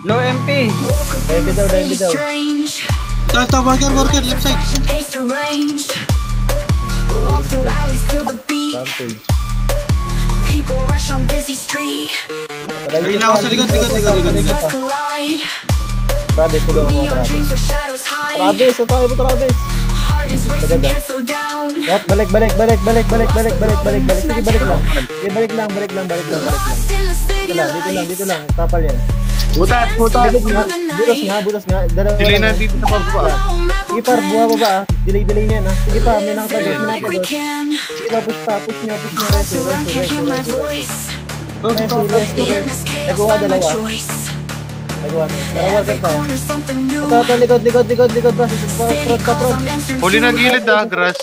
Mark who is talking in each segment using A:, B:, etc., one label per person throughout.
A: Low MP.
B: Dive daw, dive daw.
C: Ito, worker, left side.
B: Rampage.
C: Ayun ako sa likod.
B: Travis, tulungan mo Travis. Travis, ito tayo mo Travis. Maganda. Yap, balik. Sige, balik lang. Sige, balik lang. Dito lang. Tapal yan.
A: Butas.
B: Butas nga. Dalawa.
A: Delay na dito sa pagbuka.
B: Sige par, buha ba ba? Delay niyan ha. Sige pa, may nakapagod. Sige pa, push niya. Resto. Nagawa dalawa. Dalawa ka pa. Ito, likod ba? Front.
A: Huli na gilid grass.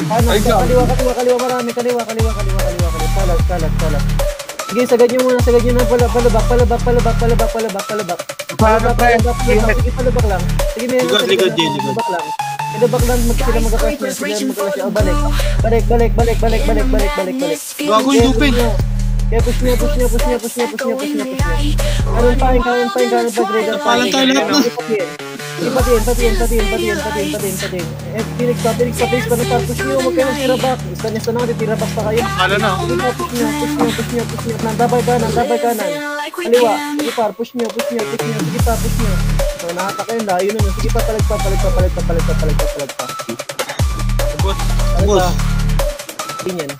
B: Kaliwa marami. Kaliwa. Kalat. Sige, sagad nyo muna palabak. Sige, palabak lang. Sige, may
C: Likod.
B: palabak lang, sila mag-crash niya. O, balik.
C: Bago yung dupin.
B: Kaya push niya. Karon pa, Dragon.
C: Palang tayo lahat na.
B: Sige, patiin. Phoenix pa ng par. Push niyo, huwag kayo mag-tirabak. Isa na titiraback pa kayo.
A: Kala na.
B: Push niyo. Nandabay kanan. Kaliwa. Sige par, push niyo. Sige pa, push niyo. So, nakaka kayo na. Ayun na. Sige pa, palag pa.
C: Boss.
B: Tingin.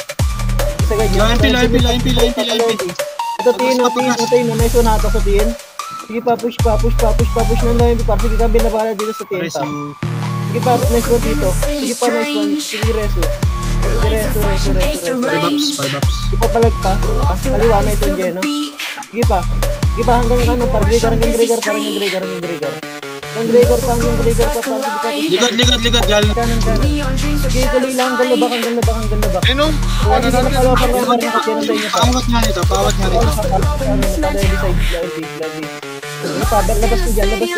B: Sagad nyo.
C: MP.
B: Ito, tiin. May sonata sa tiin. Sige pa, push nang lang yung par. Sige ka, binabala dito sa tiin pa. Sige pa, nice one dito. Sige, reso.
C: Five ups.
B: Sige pa, palag pa. Kaliwa na ito yung Geno. Sige pa, hanggang kanan par. Hanggang Gregor. Hanggang Gregor pa.
C: Likod. Galing.
B: Kanan. Sige, tuloy lang. Hanggang labak.
A: Ano?
C: Paawat nga nito.
B: Labas ko dyan. Labak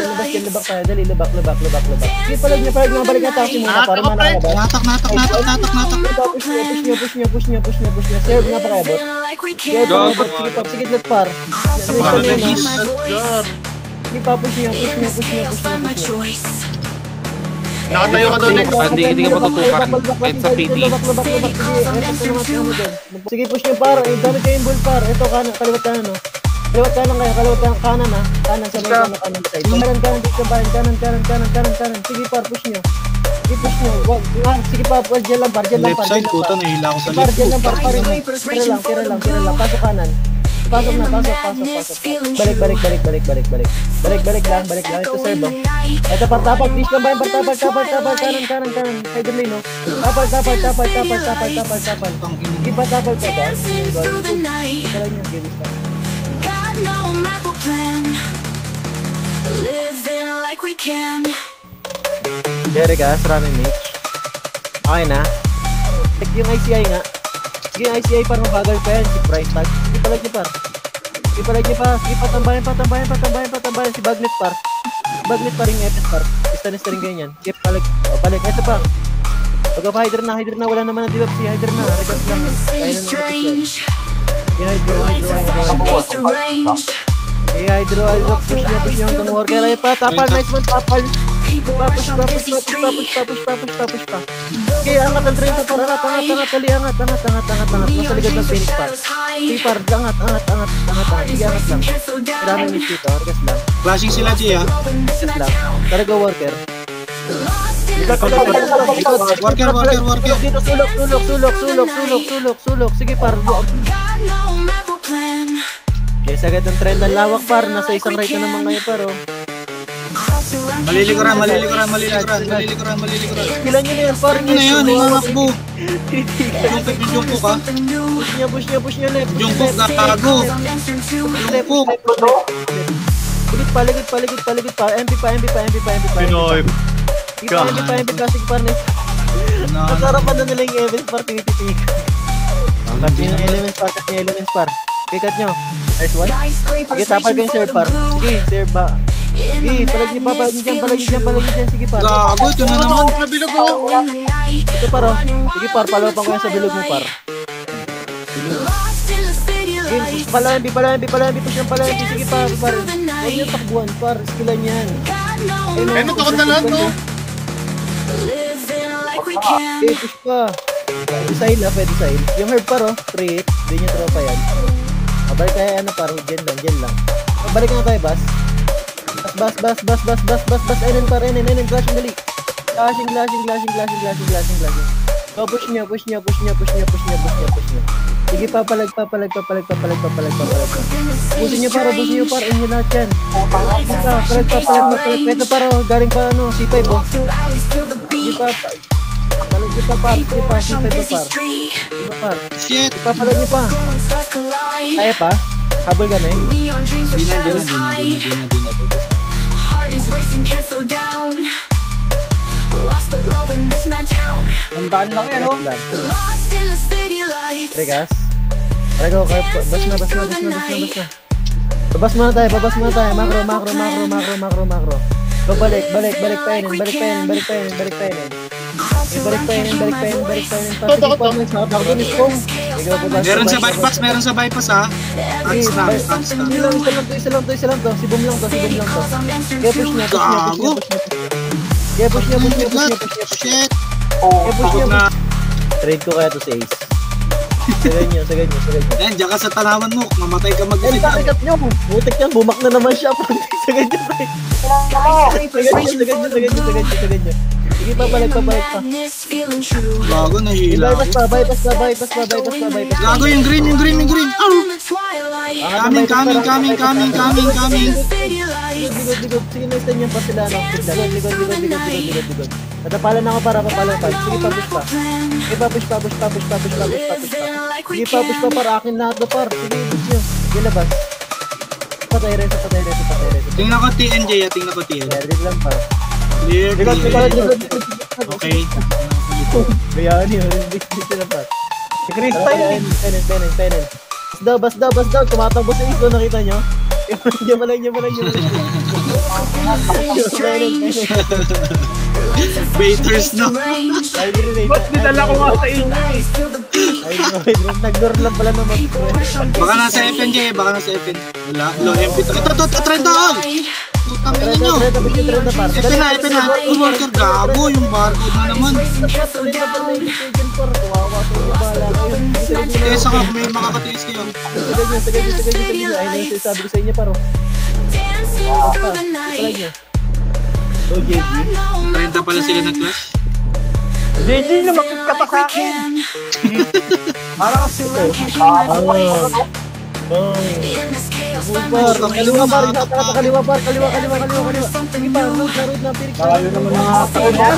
B: tayo. Dali, labak. Sige, palag na. Balik na tayo muna para manakabas.
C: Natak.
B: Push niya. Serve nga para abot. Sige, let par. Sige pa, push niya.
A: Nakatayo ka doon Hindi ka matutukan. Kahit sa PT.
B: Sige, push niya par. Dami kayong bull par. Ito, kaliwat kanan, no? Kaliwat kanan, ha? Kanan sa may kanan side. Kanan dito sa bayan. Kanan. Sige par, push niyo. Sige pa, dyan lang par.
C: Left side, puta. Nahila ako sa
B: Par,
C: left.
B: dyan lang par. Tira lang. Pasok kanan. Pasok. Balik lang. Ito, servo. Ito, partapag. Please lang ba yung partapag. Kanan. Hider lane, no? Tapal. Sige pa, tapal ka ba? Ito lang yung gilis lang. Derek, maraming Mitch. Okay na. Check yung ICI nga. Sige, yung ICI par mabagal pa yan. Si price tag. Sige, palag niya pa. Sige, patambayan. Si Bagnet par. Bagnet pa rin yung par. Istanis rin ganyan. Sige, palag. Balik. Ito pa. Pagka-Hydra na. Wala naman ang divap si Hydra na. Regas lang. Kaya na naman ito. Hydro. Push niya hanggang worker. Ay pa. Tapal. Nice one. Tapal. Push pa. Okay, angat ang train sa par. Angat. Nasa likod ng Phoenix par. Sige par, angat. Sige, angat lang. Maraming miss dito, orgas lang.
C: Flashing sila, G, ha?
B: Orgas lang. Talaga worker.
C: Worker.
B: Dito, sulok. Sige par, okay, sagad ang trend ng lawak par. Nasa isang right na naman ngayon par, oh.
C: Malilikuran.
B: Kilan nyo na yan par.
C: Ano na yan? Imamakbo. Jungkook, ha?
B: Push niya left.
C: Jungkook, gago. Jungkook.
B: Paligid pa. MP pa.
A: Pinoy.
B: MP pa. Sige par, nice. Nasarapan na nila yung Evans par. Tinitik. Cut nyo yung elements par. Pikat nyo. Nice one. Sige, tapal ko yung serve par. Sige, serve ba. Sige, palag niyo dyan. Sige par.
C: Gago, ito na naman. Nabilog ako.
B: Ito par, oh. Sige par, palawapan ko yan sa bilog mo par. Sige, pala MP. Push yung pala MP. Sige par. niyo takbuhan, par. Skillan yan.
C: Ano, takot na lang, no?
B: Okay, push pa. Pwede sa'il, pwede sa'il. Yung herb par, oh. 3-8. Hindi niyo tropa yan. Mabalik tayo, ano, par. Gen lang. Mabalik nga tayo, bas. Bas. Enen, par. Enen. Flashing dali. Flashing. So, push niyo. Sige, papalag. Busin niyo, par. Inyo lahat yan. Papalag. Ito, par, oh. Galing pa, ano, C5, oh. Sige, par.
C: Shit!
B: Ipapalag niyo pa. Kaya pa? Habol ka na eh.
C: Di na.
D: Tandaan lang yan, oh.
B: Regas. Rego, bas na. Babas muna tayo. Macro. So, balik pa yun.
C: Meron sa bypass ha.
B: Isa lang to. Si Boom lang to. Kaya push niya.
C: Shit!
B: Push niya. Trade ko kaya to sa Ace. Sa ganyan.
C: Ayan, diyan ka sa tanawan mo. Mamatay ka
B: Eh,
C: mag-isip.
B: takikat nyo. Butik yan. Bumak na naman siya. Sa ganyan. Sa ganyan. Sige, papalag pa.
C: Gago, nahihila ako.
B: Bypass pa.
C: Gago, yung green. Coming.
B: Ligod. Sige, may stand yan pa sila. Ligod. Natapalan ako para papalan pa. Sige, papush pa. Sige, papush. Sige, papush pa para akin lahat na par. Sige, push nyo. Sige, labas. Patay reso.
C: Tingnan ko TNJ ha, tingnan ko TNJ.
B: Ready lang par.
C: Clear.
B: Ligod.
C: Okay.
B: Bayaan yun. Dito lang par.
D: Si Crystal.
B: Penen. Bas daw. Tumatakbo sa islo, nakita nyo? Niya malay.
C: Baiters no.
D: Ba't dinala ko nga sa inyo?
B: Nag-door lang pala naman.
C: Baka nasa FNJ, baka nasa FN. Wala, low MP. Ito, 30 all! Putang ina nyo. Ito na. Yung worker, gago, yung barcode na naman. Kesa ka, may makakatiis kayo.
B: Sa ganyan. Ay, sabi ko sa inyo paro. Oh, JG.
C: 30 pala sila nag-clash.
D: JJ, lumakit ka pa sa akin. Parang kasi
B: Kaliwa par. Sige pa, road na Phoenix.
D: tayo naman mga taon yan.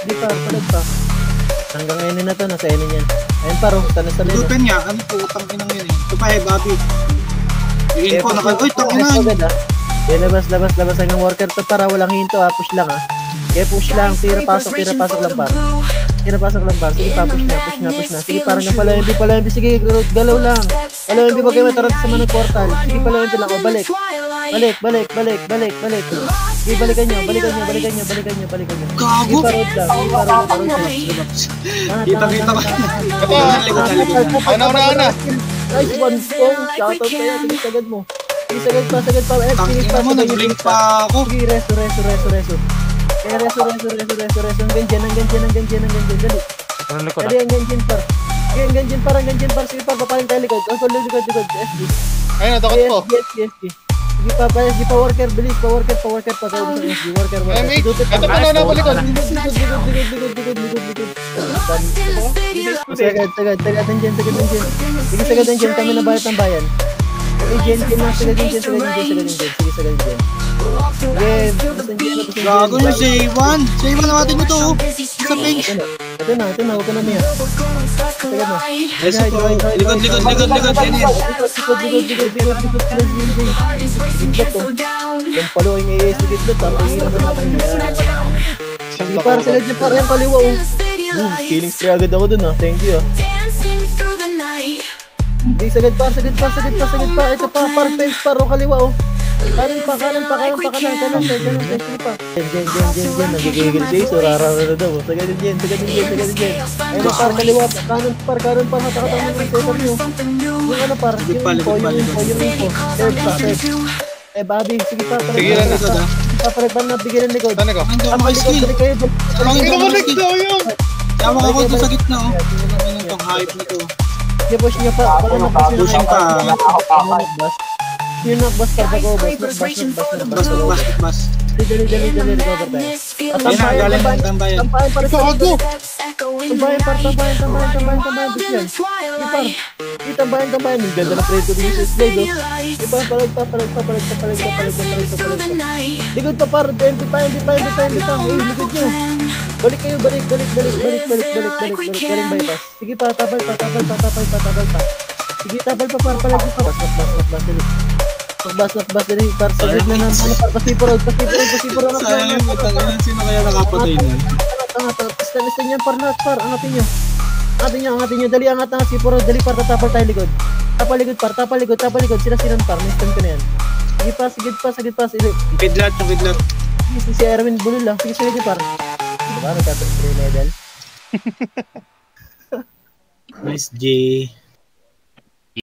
B: Di pa, palag pa. Hanggang ngayon na to, nasa enin yan. Ayun paro, tanas na rin.
C: Lutan niya, ano po, utang inang yun eh. Ito pa eh, Bobby. Yung info, uy, takinan.
B: Labas hanggang worker to para walang hinto ha, push lang ha. Kaya push lang, tira pasok lang par. Sige pa, push na. Sige, parang pala, sige, galaw lang. Galaw hindi ba kayo matarat sa manag portal. Sige, pala lang, o balik. Sige, balikan nyo.
C: Gago!
B: Sige, parod lang.
C: Kita ko.
B: Ano. Nice one, Stone. Shoutout kaya, sige, sagad mo. Sige, sagad pa.
C: Tangina mo, nag-blink pa ako.
B: Sige, reso. Kaya reso. Hanggang dyan. Dali.
A: Anong likod
B: Dali, hanggang dyan par. Sige par, papaling tayo likod. Likod. SG.
C: Ayun, takot po.
B: SG. Sige pa, worker, bilis. Pa worker. Sa SG. Worker.
C: Ito pa na ako likod.
B: Sagad. Andyan. Sige, sagad andyan. Kami na bayat ng bayan. Sige, sagad andyan. Sige, sagad andyan.
C: Gago yung J1. J1 natin ito. Sa pink.
B: Ito na, huwag ka na niya. Sagad na.
C: Likod. Yan yan.
B: Yung palo yung AS na gitlet, tapos hirap na natin. Sige par, sila dyan par, yung kaliwa oh. Killing spree agad ako dun ah, thank you ah. Sige, sagad par. Ito pa, par fence par oh, kaliwa oh. Kanan pa, kanan, sige pa. Jen, nagigigil si Ace, rarara na daw. Sa ganun Jen. Ayun na par, kaliwa, kanan par, hatakatang ng center nyo. Yung ano par, yung info. Third. Bobby, sige pa.
A: Tigilan na.
B: Papalag na, bigyan ng likod.
A: Saan ako?
C: Ang
B: Ang
C: skill.
B: likod, kayo.
C: Ang
A: Balik
C: skill.
A: daw yun!
C: Tama ako doon sa gitna, oh. Ano itong hype nito.
B: I-push niya pa. Para na-push
C: Push pa.
B: Yung knockbass par, pag-ubos.
C: Bas.
B: Dali, recover tayo.
C: Ayun na, galing ng tambayan.
B: Tampayan para sa
A: Gago!
B: Tambayan. Bigyan. Tambayan. Ang ganda na trade ko din sa slide, oh. Ipa, palag. Likod pa par, hindi pa. Likod nyo. Balik kayo, balik. Galing bypass. Sige pa, tapal pa. Sige, tapal pa par, palag pa. Bas, dali, par, sa grid na naman, par, pasipo road.
C: Sayang yung matangin. Sino kaya nakapatay na?
B: Stand yan, par, angatin nyo. Dali, angat, sipo road, dali, par, tatapal tayo likod. Tapal likod, sila par, may stand ko na yan. Sige pa,
C: Yung kidlat.
B: si Erwin bulol lang, sige, par. Diba, nagtatapos 3 medal?
C: Nice, J.